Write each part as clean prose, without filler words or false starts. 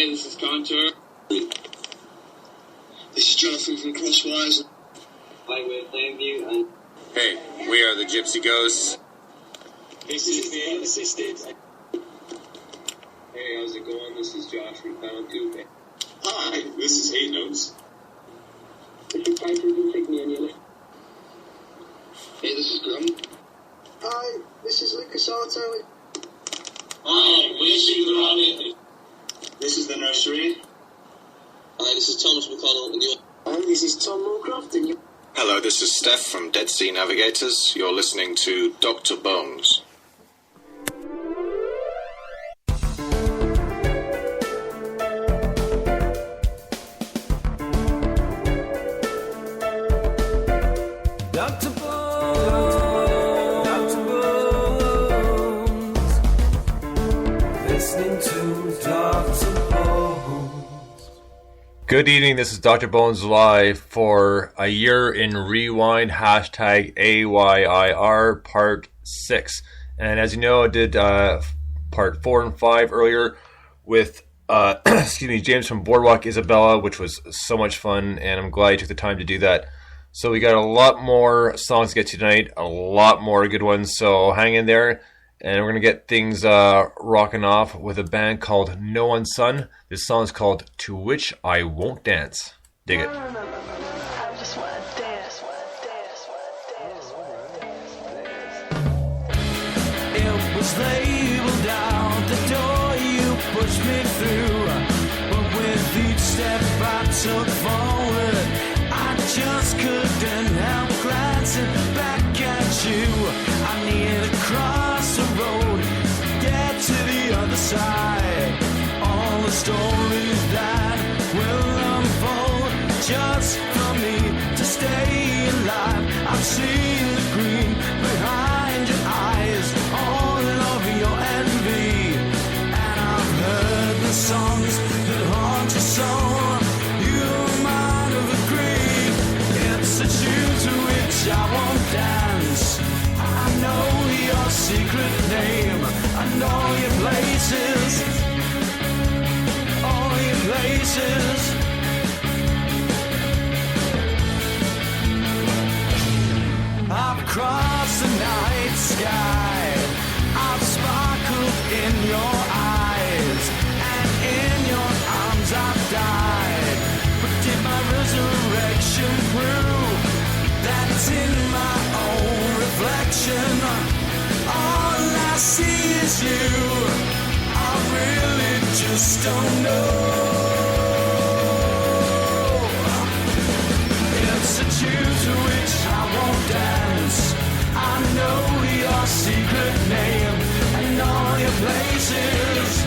Hey, this is Contour. This is Jonathan from Crosswise. Hi, we're Plainview. And hey, we are the Gypsy Ghosts. This is the Unassisted. Hey, how's it going? This is Josh from Final Tube. Hi, this is 8 Notes. This is Tyson from Signia. Hey, this is Grum. Hi, this is Lucas Arto. Hi, we're Sugar Rabbit. This is the Nursery. Hi, this is Thomas McConnell. And Hi, this is Tom Moorcroft. And Hello, this is Steph from Dead Sea Navigators. You're listening to Dr. Bones. Good evening, this is Dr. Bones live for a year in rewind, hashtag AYIR part 6. And as you know, I did part 4 and 5 earlier with James from Boardwalk Isabella, which was so much fun, and I'm glad you took the time to do that. So we got a lot more songs to get to tonight, a lot more good ones, so hang in there. And we're going to get things rocking off with a band called No One's Son. This song is called To Which I Won't Dance. Dig it. No, I just want to dance, It was labeled out the door you pushed me through. But with each step I took forward, I just couldn't help glancing back at you. I needed to cross the road, get to the other side. All the stories that will unfold just for me to stay alive. I've seen the green behind your eyes, all of your envy, and I've heard the songs that haunt your soul. You might have agreed it's a tune to which I won't dance. I know your secret name, I know your places, all your places. I've crossed the night sky, I've sparkled in your eyes, and in your arms I've died. But did my resurrection prove that it's in my own reflection? All I see is you, I really just don't know. It's a tune to which I won't dance. I know your secret name, and all your places,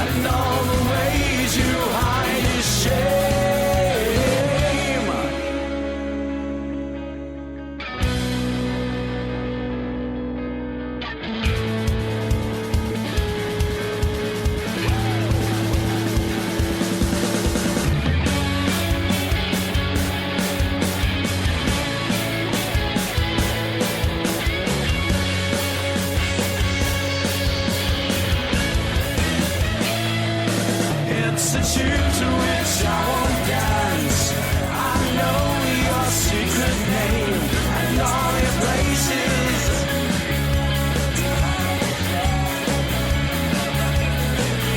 and all the ways you hide your shame. It's a tune to which I won't dance. I know your secret name and all your places.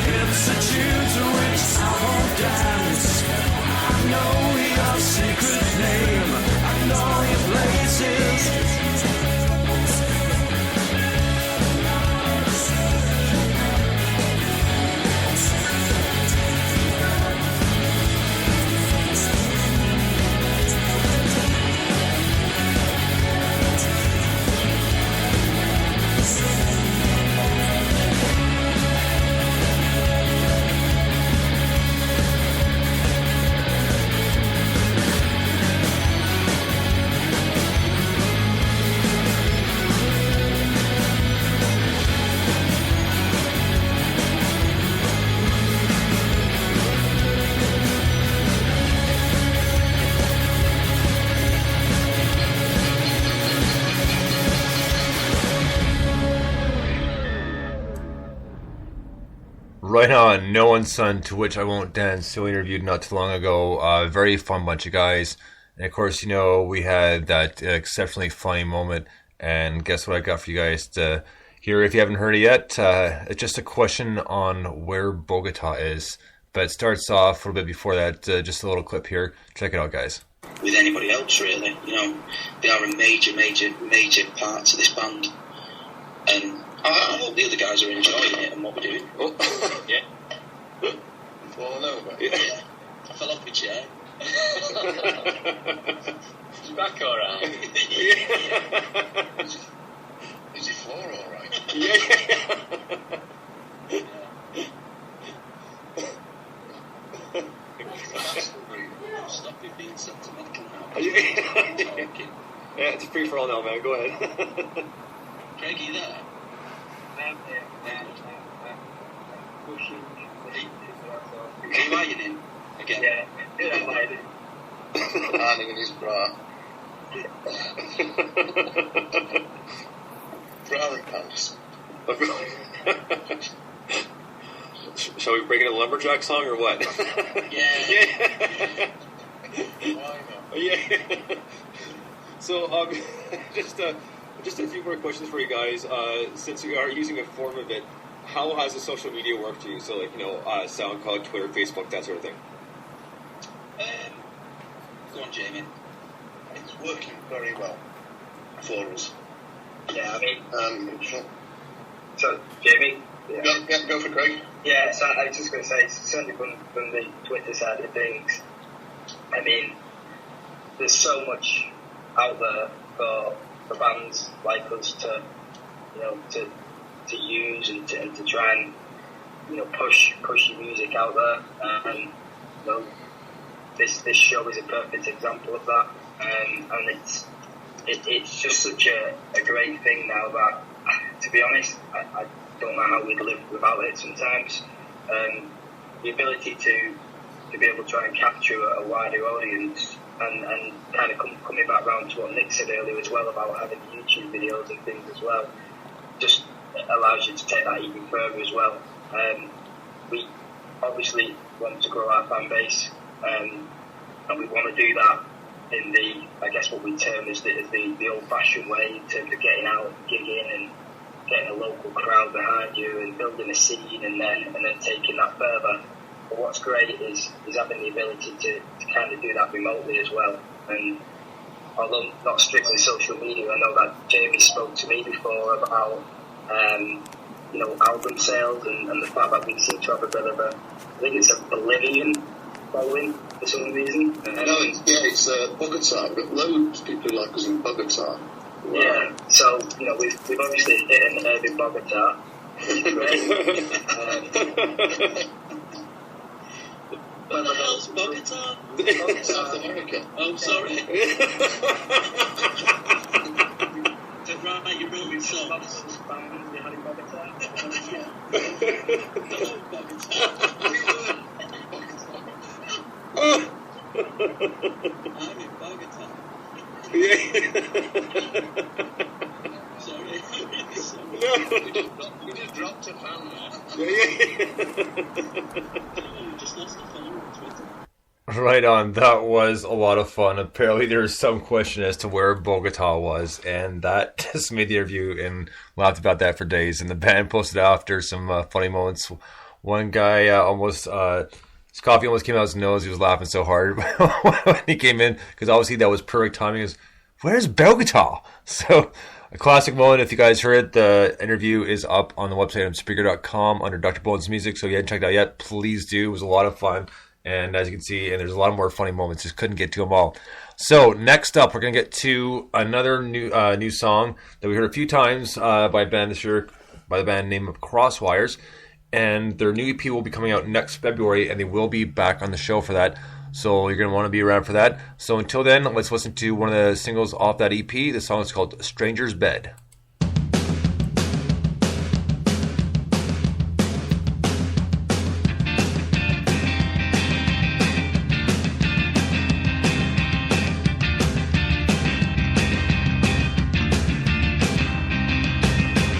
It's a tune to which I won't dance. I know your secret name and all your places. Right on, No One's Son, To Which I Won't Dance, who we interviewed not too long ago. Very fun bunch of guys. And of course, you know, we had that exceptionally funny moment. And guess what I got for you guys to hear if you haven't heard it yet? It's just a question on where Bogota is. But it starts off a little bit before that, just a little clip here. Check it out, guys. With anybody else, really. You know, they are a major part to this band. And I hope the other guys are enjoying it and what we're doing. Oh. Yeah. Falling over. Yeah. I fell off my chair. Is back alright? Yeah. Is your floor alright? Yeah. Stop it being sentimental now. Yeah, it's free for all now, man. Go ahead. Craig, you there? Pushing. Are you ironing again? Yeah, I'm ironing. Ironing in his bra. Browning pants. Shall we bring in a lumberjack song or what? Yeah. Why not? Yeah. So, just a few more questions for you guys. Since you are using a form of it, how has the social media worked for you? So, like, you know, SoundCloud, Twitter, Facebook, that sort of thing. Go on, Jamie. It's working very well for us. Yeah, I mean, so Jamie. Yeah. Go for Craig. Yeah, so I was just going to say, certainly from the Twitter side of things, I mean, there's so much out there for bands like us to, you know, to use and to try and, you know, push your music out there. And, you know, this show is a perfect example of that. And it's just such a great thing now that, to be honest, I don't know how we'd live without it sometimes. The ability to be able to try and capture a wider audience and kind of coming back round to what Nick said earlier as well about having YouTube videos and things as well, just allows you to take that even further as well. We obviously want to grow our fan base, and we want to do that in the, I guess what we term as the old-fashioned way, in terms of getting out, gigging, and getting a local crowd behind you and building a scene, and then taking that further. But what's great is having the ability to kind of do that remotely as well. And although not strictly social media, I know that Jamie spoke to me before about you know, album sales and the fact that we seem to have a bit of I think it's a Bolivian following for some reason. It's Bogota. We've got loads of people who like us in Bogota. Yeah, so, you know, we've obviously hit an urban Bogota. What the hell's Bogota? South America. Oh, sorry. Right, you're ruining songs. Hello, Bogota. I'm in Bogota. Sorry. We just dropped a fan there. Just lost a phone on Twitter. Right on. That was a lot of fun. Apparently there was some question as to where Bogota was, and that just made the interview and laughed about that for days. And the band posted after some funny moments. One guy almost... his coffee almost came out his nose. He was laughing so hard when he came in, because obviously that was perfect timing. He goes, "Where's Bogota?" So, a classic moment. If you guys heard it, the interview is up on the website on Spreaker.com under Dr. Bones Music. So if you haven't checked it out yet, please do. It was a lot of fun. And as you can see, and there's a lot more funny moments. Just couldn't get to them all. So next up, we're going to get to another new song that we heard a few times by a band this year, by the band name of Crosswires. And their new EP will be coming out next February, and they will be back on the show for that. So you're going to want to be around for that. So until then, let's listen to one of the singles off that EP. The song is called Stranger's Bed.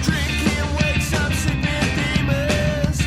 Drinking wakes up sick demons.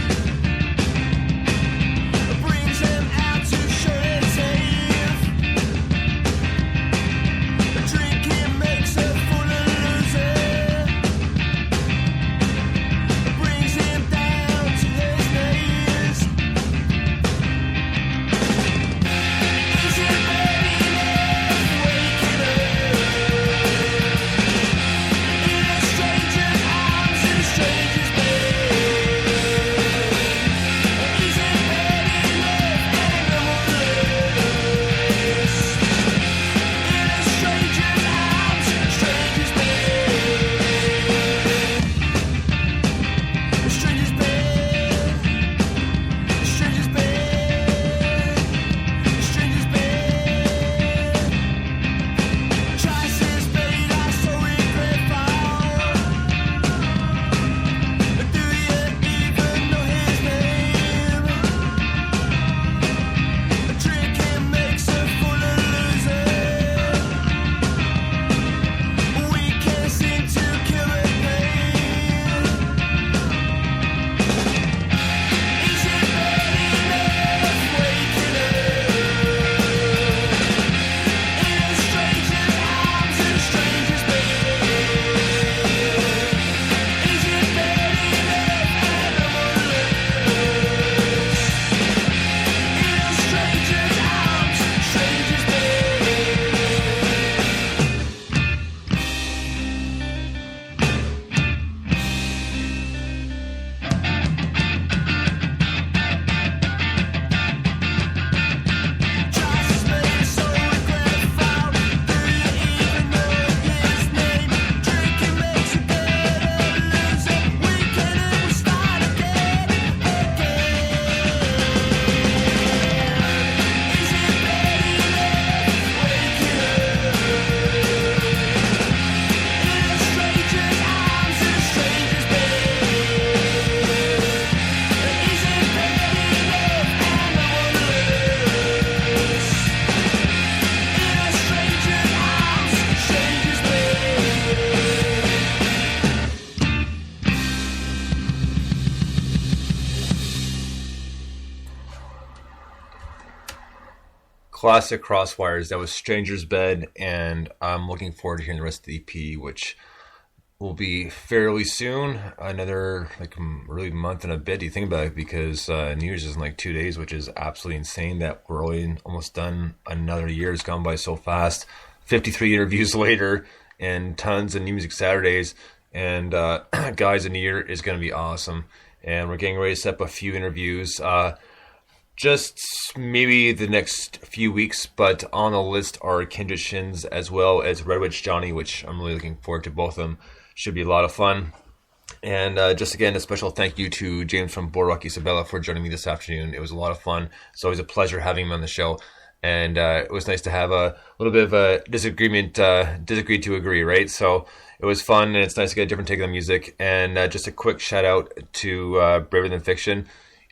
classic Crosswires. That was Stranger's Bed, and I'm looking forward to hearing the rest of the EP, which will be fairly soon. Another really month and a bit. You think about it, because New Year's is in like 2 days, which is absolutely insane that we're already almost done. Another year has gone by so fast. 53 interviews later, and tons of New Music Saturdays. And guys, a New Year is going to be awesome. And we're getting ready to set up a few interviews. Just maybe the next few weeks, but on the list are Kindred Shins as well as Red Witch Johnny, which I'm really looking forward to. Both of them should be a lot of fun. And just again, a special thank you to James from Boardwalk Isabella for joining me this afternoon. It was a lot of fun. It's always a pleasure having him on the show. And it was nice to have a little bit of a disagreement, disagree to agree, right? So it was fun, and it's nice to get a different take on music. And just a quick shout out to Braver Than Fiction.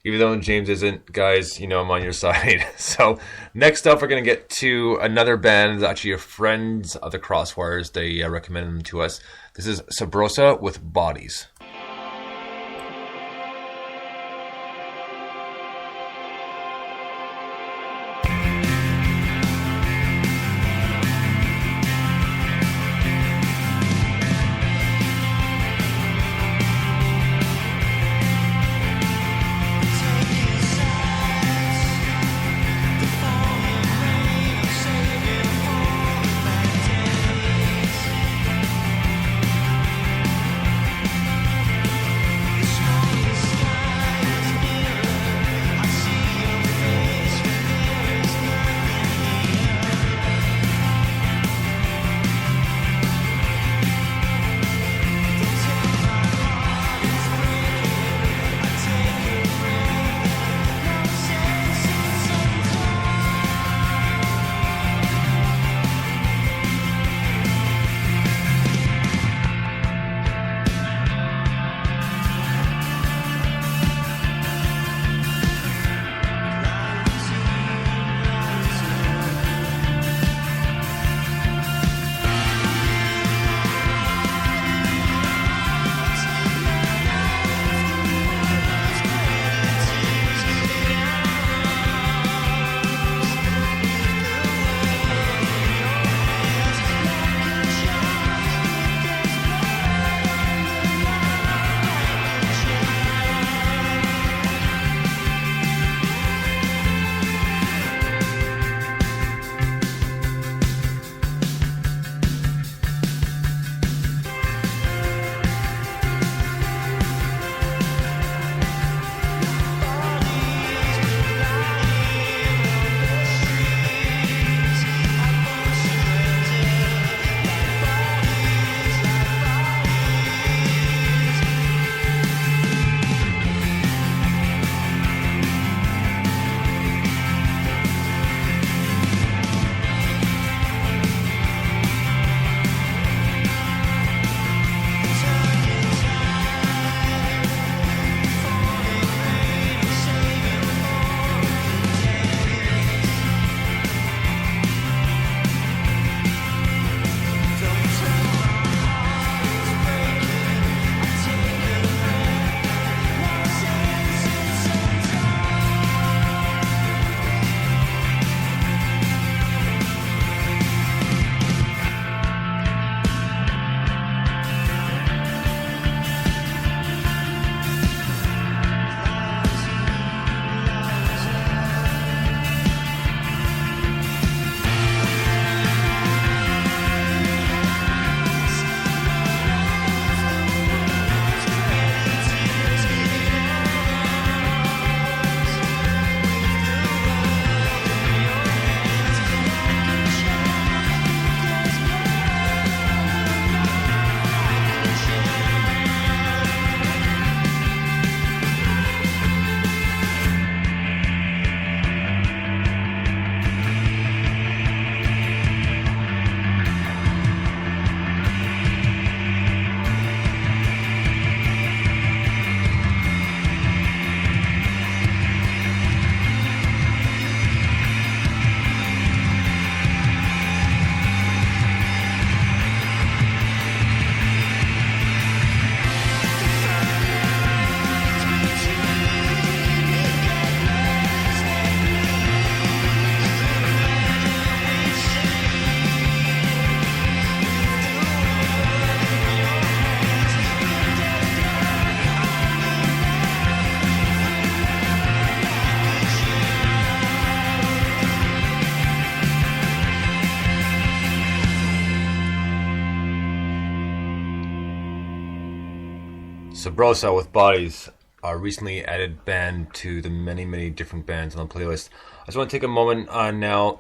Even though James isn't, guys, you know I'm on your side. So next up, we're going to get to another band, actually friends of the Crosswires. They recommended them to us. This is Sabrosa with Bodies. Sabrosa with Bodies, a recently added band to the many, many different bands on the playlist. I just want to take a moment on now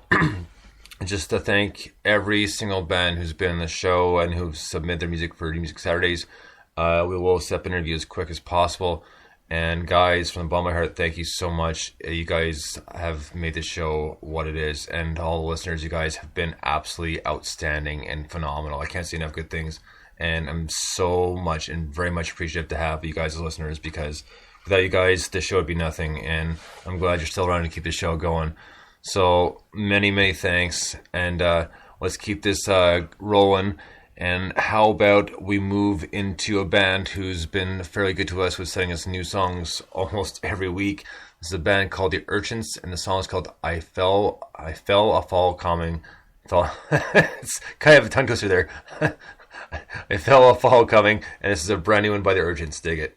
just to thank every single band who's been on the show and who've submitted their music for Music Saturdays. We will set up an interview as quick as possible. And guys, from the bottom of my heart, thank you so much. You guys have made this show what it is. And all the listeners, you guys have been absolutely outstanding and phenomenal. I can't say enough good things. And I'm so much and very much appreciative to have you guys as listeners, because without you guys, this show would be nothing. And I'm glad you're still around to keep the show going. So many, many thanks. And let's keep this rolling. And how about we move into a band who's been fairly good to us with sending us new songs almost every week. This is a band called The Urchins, and the song is called I Fell a Fall Coming. It's kind of a tongue twister there. I Fell a Fall Coming, and this is a brand new one by The Urchins. Dig it.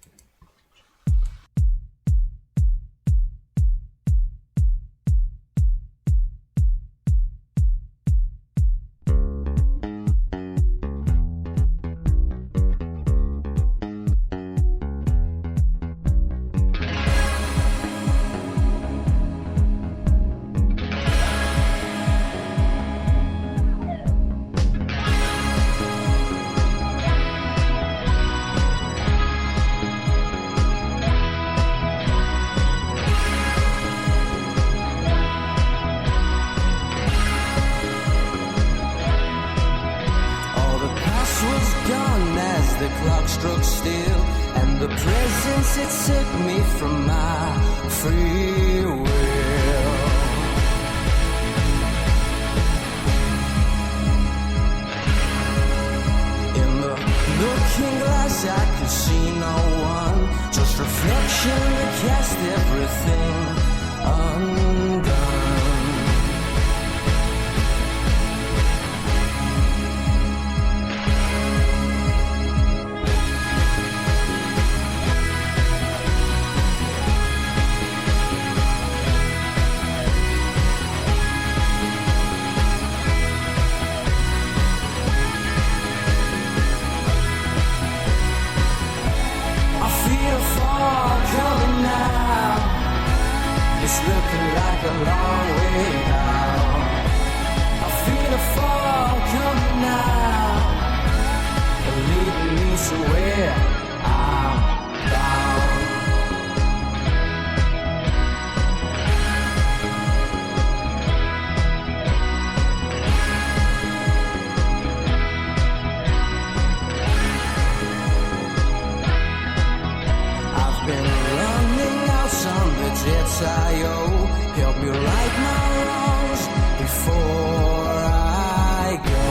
Help me right my wrongs before I go.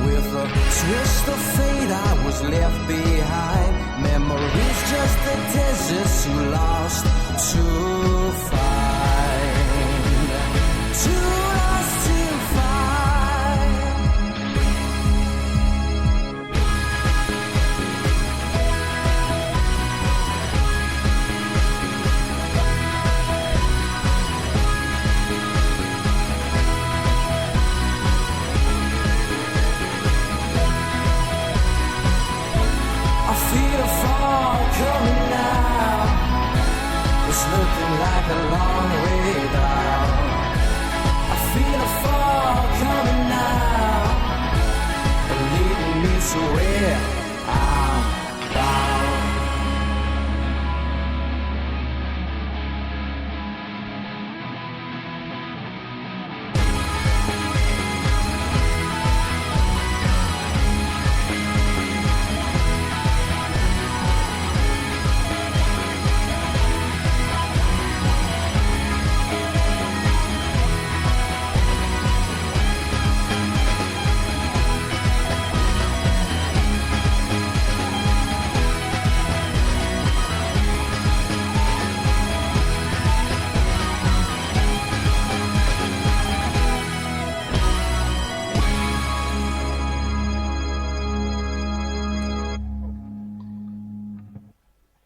With a twist of fate I was left behind. Memories just the deserts too lost to find. Too lost to find. Looking like a long way down. I feel a fall coming now, leading me to where I'm bound.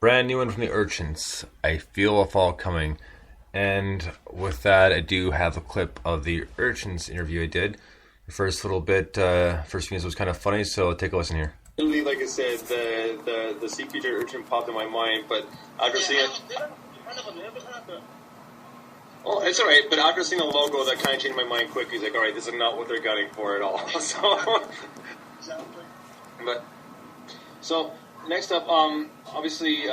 Brand new one from the Urchins, I Feel a Fall Coming. And with that, I do have a clip of the Urchins interview I did first little bit, first few minutes was kind of funny, so take a listen here. Really, like I said, the sea creature urchin popped in my mind, but after seeing it, I never knew about that, but oh, it's all right. But after seeing the logo, that kind of changed my mind quickly. It's like, all right, this is not what they're gunning for at all. So, exactly. but so next up, obviously,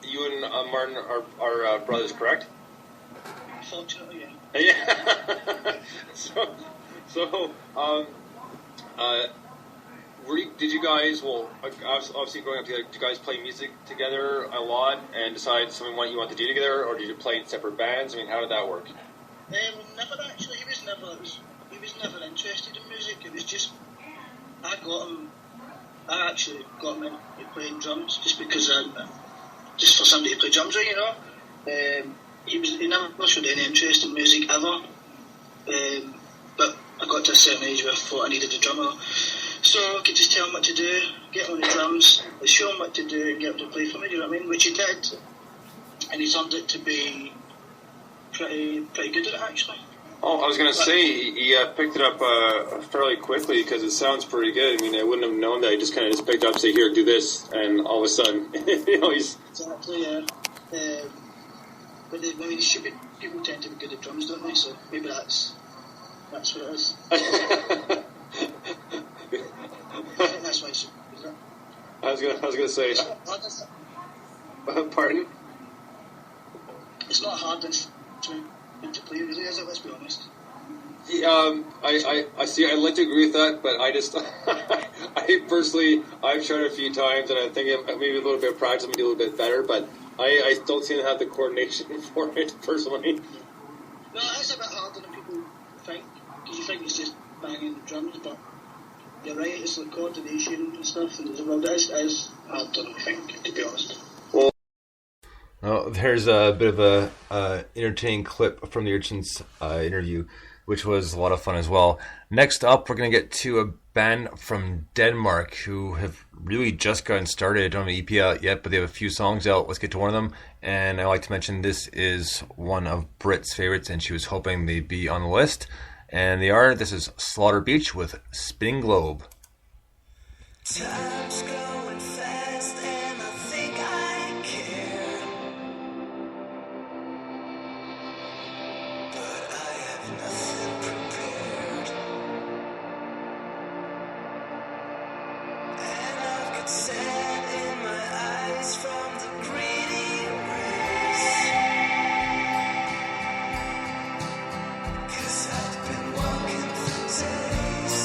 you and Martin are brothers, correct? Fortunately, yeah. Yeah. so, did you guys? Well, obviously growing up together, did you guys play music together a lot and decide something what you want to do together, or did you play in separate bands? I mean, how did that work? Never actually. He was never interested in music. It was just I actually got him into playing drums just because just for somebody to play drums with, you know. He never showed any interest in music ever. But I got to a certain age where I thought I needed a drummer. So I could just tell him what to do, get on the drums, show him what to do, and get him to play for me, you know what I mean? Which he did. And he turned it to be pretty good at it, actually. Oh, I was going to say, he picked it up fairly quickly because it sounds pretty good. I mean, I wouldn't have known that. He just kind of just picked it up, say, here, do this, and all of a sudden, you know, he's... Exactly, yeah. But people tend to be good at drums, don't they? So maybe that's what it is. I think that's why it's is it? I was gonna say. Pardon? It's not a hard instrument to play, really, is it? Let's be honest. Yeah, I see. I'd like to agree with that, but I just, I personally, I've tried it a few times, and I think maybe a little bit of practice would be a little bit better, but I don't seem to have the coordination for it personally. No, it's a bit harder than people think, because you think it's just banging the drums, but you're right, it's like coordination and stuff, and it is harder than I think, to be honest. Well, there's a bit of a entertaining clip from the Urchins interview, which was a lot of fun as well. Next up, we're going to get to a band from Denmark who have really just gotten started. Don't have an EP out yet, but they have a few songs out. Let's get to one of them. And I like to mention this is one of Britt's favorites, and she was hoping they'd be on the list. And they are. This is Slaughter Beach with Spinning Globe. Time's going fast and I think I care, but I have nothing prepared, and I've got sand in my eyes from the greedy race, 'cause I've been walking for days.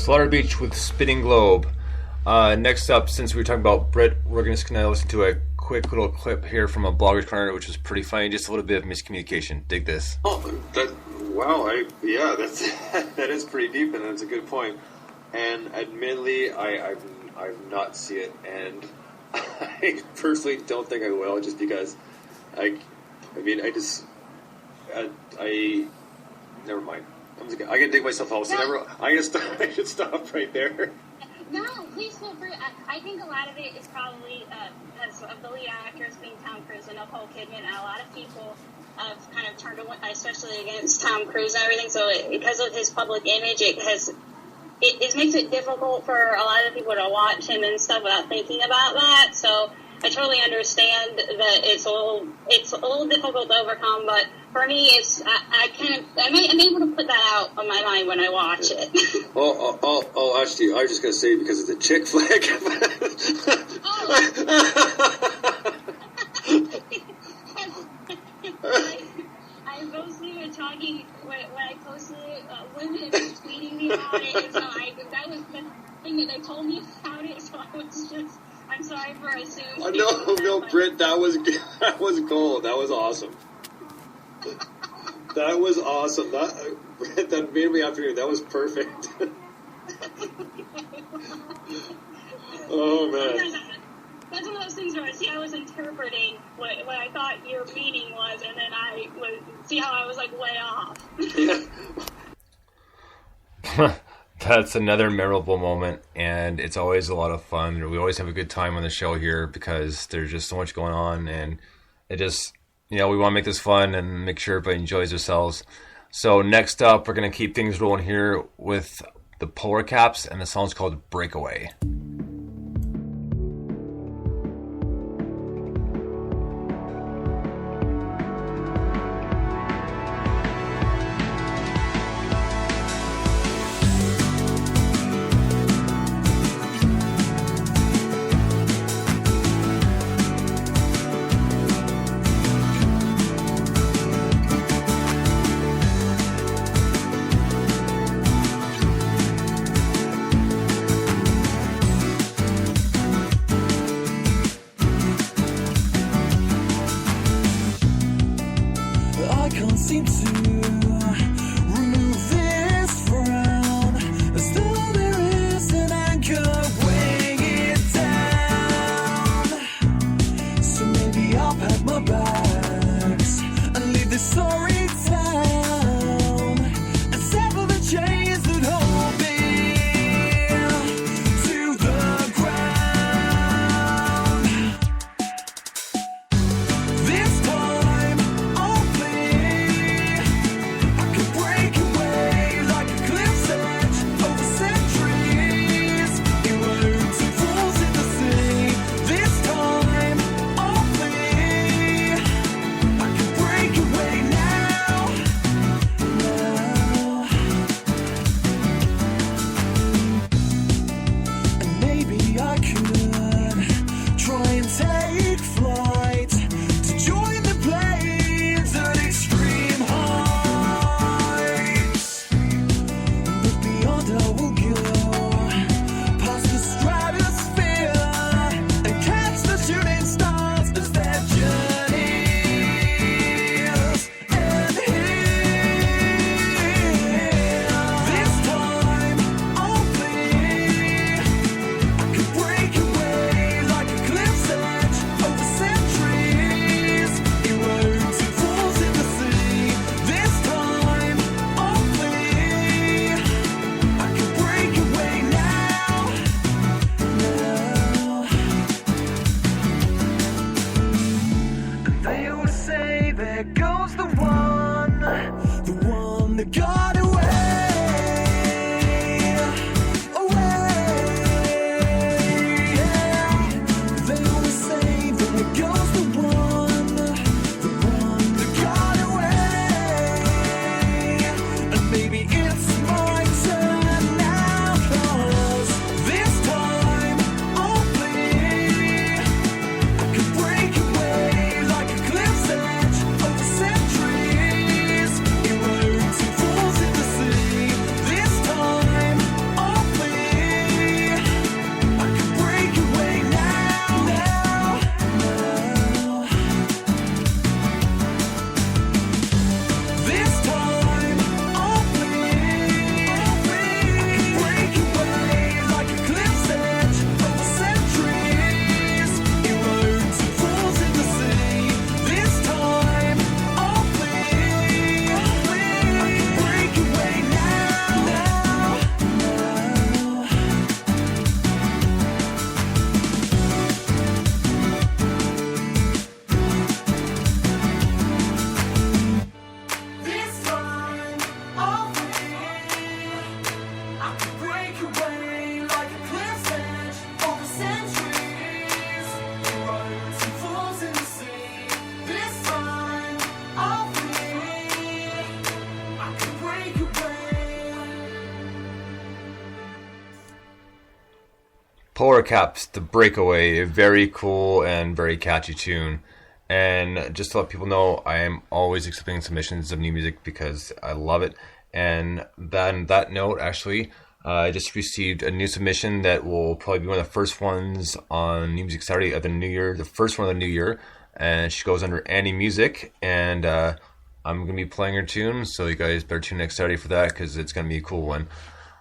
Slaughter Beach with Spinning Globe. Next up, since we were talking about Brit, we're just going to listen to a quick little clip here from a Blogger's Corner, which was pretty funny. Just a little bit of miscommunication. Dig this. Oh, wow! That is pretty deep, and that's a good point. And admittedly, I've not seen it, and I personally don't think I will, just because I never mind. I can dig myself out. So I should stop right there. No, please feel free. I think a lot of it is probably because of the lead actors being Tom Cruise and Nicole Kidman, and a lot of people have kind of turned away, especially against Tom Cruise and everything. So because of his public image, it makes it difficult for a lot of people to watch him and stuff without thinking about that. So I totally understand that it's a little difficult to overcome, but for me, I'm able to put that out on my mind when I watch it. Oh, actually, I was just gonna say because it's a chick flick. I mostly been talking when I posted it. Women have been tweeting me about it, and so that was the thing that they told me about it. So I'm sorry for assuming. No, Britt, that was gold. That was awesome. That was awesome. That made me afternoon. That was perfect. Oh man. That's one of those things where I was interpreting what I thought your meaning was, and then I would see how I was like way off. Yeah. That's another memorable moment, and it's always a lot of fun. We always have a good time on the show here because there's just so much going on, and it just, we want to make this fun and make sure everybody enjoys themselves. So next up, we're going to keep things rolling here with the Polar Caps, and the song's called Breakaway. Polar Caps, The Breakaway, a very cool and very catchy tune. And just to let people know, I am always accepting submissions of new music because I love it. And then that note, actually, I just received a new submission that will probably be one of the first ones on New Music Saturday of the new year, the first one of the new year. And she goes under Annie Music, and I'm going to be playing her tune, so you guys better tune next Saturday for that because it's going to be a cool one.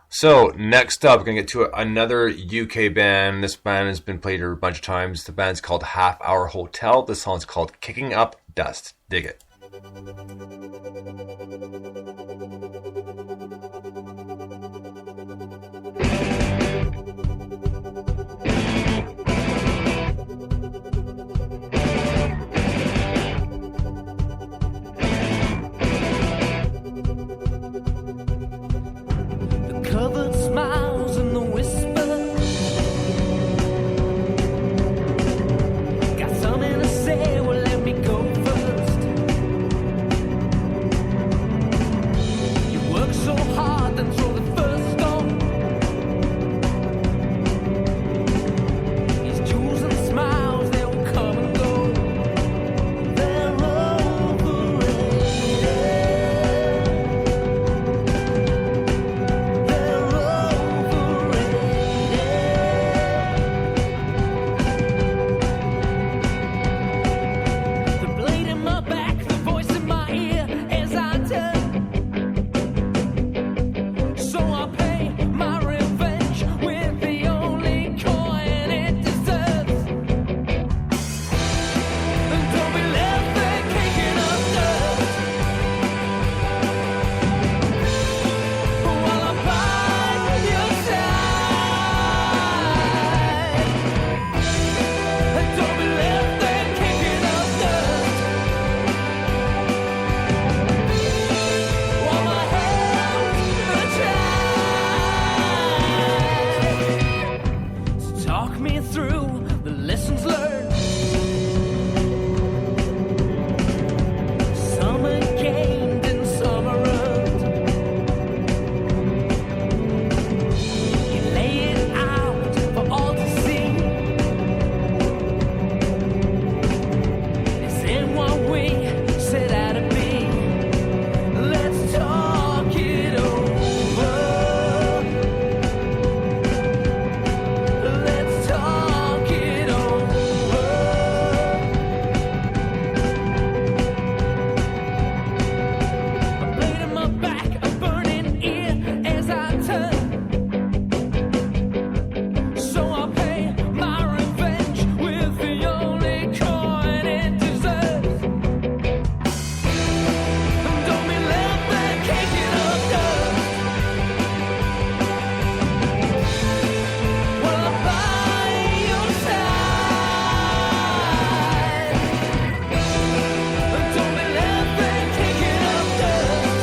So, next up, we're going to get to another UK band. This band has been played here a bunch of times. The band's called Half Hour Hotel. This song's called Kicking Up Dust. Dig it. Covered smiles and the whisper. Got something to say, well let me go first. You work so hard then throw the first stone. These jewels and smiles, they will come and go. They're overrated. The blade in my back, the voice in my ear as I turn. So I pay my revenge with the only coin it deserves. And don't be left there kicking up dust while I'm by your side. And don't be left there kicking up dust while my hands are tied. So talk me through the lessons learned. Some are gained and some are earned. You lay it out for all to see. This ain't what we set out to be. Let's talk it over. Let's talk it over. A blade in my back, a burning ear as I turn. So I pay my revenge with the only coin it deserves. And don't be left there kicking up dust while I'm by your side. And don't be left there kicking up dust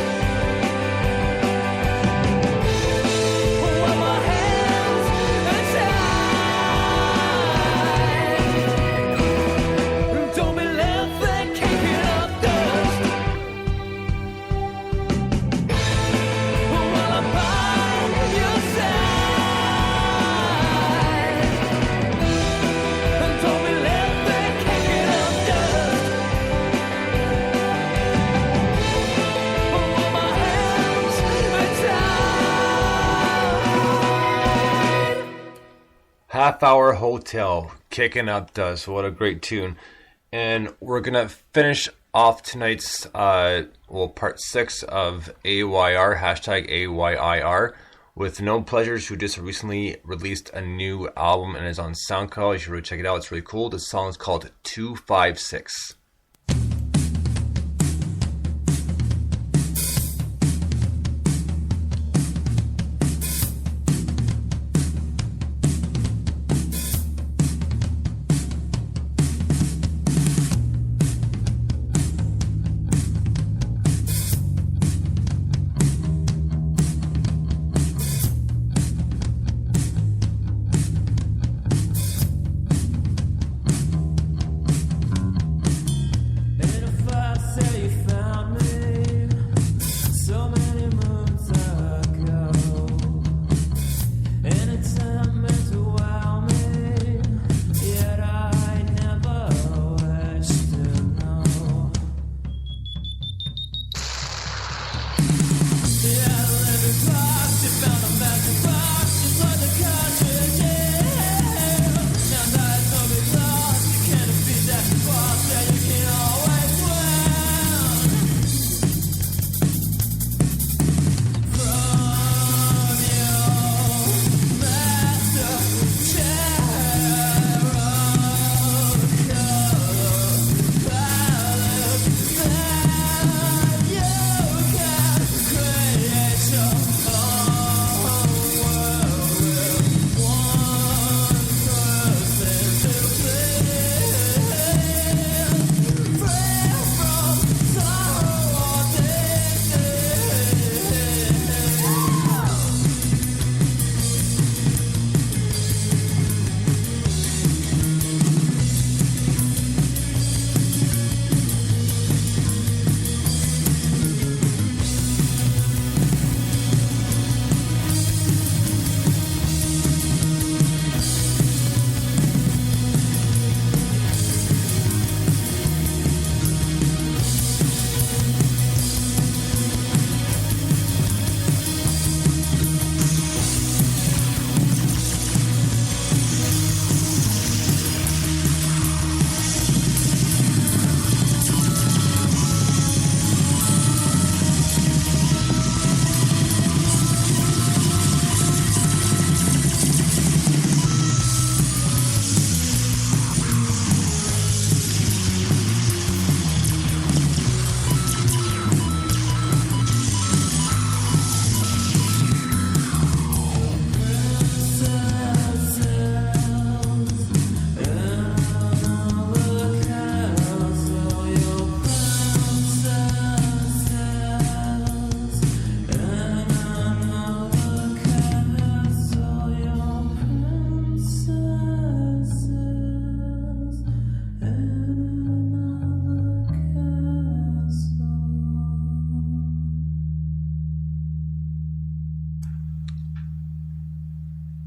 while my hands are tied. Don't be left there kicking up dust while I'm by your side. Don't be left there kicking up dust while my hands are tied. Half Hour Hotel, Kicking Up Dust. What a great tune. And we're going to finish off tonight's, part 6 of AYR, hashtag AYIR, with No Pleasures, who just recently released a new album and is on SoundCloud. You should really check it out. It's really cool. The song is called 256.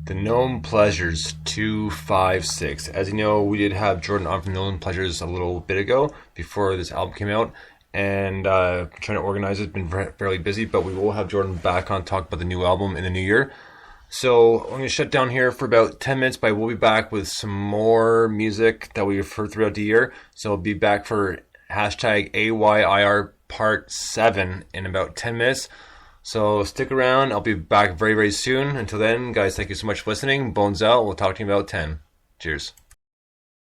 The Gnome Pleasures 256. As you know, we did have Jordan on from Gnome Pleasures a little bit ago before this album came out, and trying to organize it. Been fairly busy, but we will have Jordan back on to talk about the new album in the new year. So I'm going to shut down here for about 10 minutes, but we'll be back with some more music that we've heard throughout the year. So I'll be back for hashtag AYIR Part 7 in about 10 minutes. So stick around. I'll be back very, very soon. Until then, guys, thank you so much for listening. Bones out. We'll talk to you in about 10. Cheers.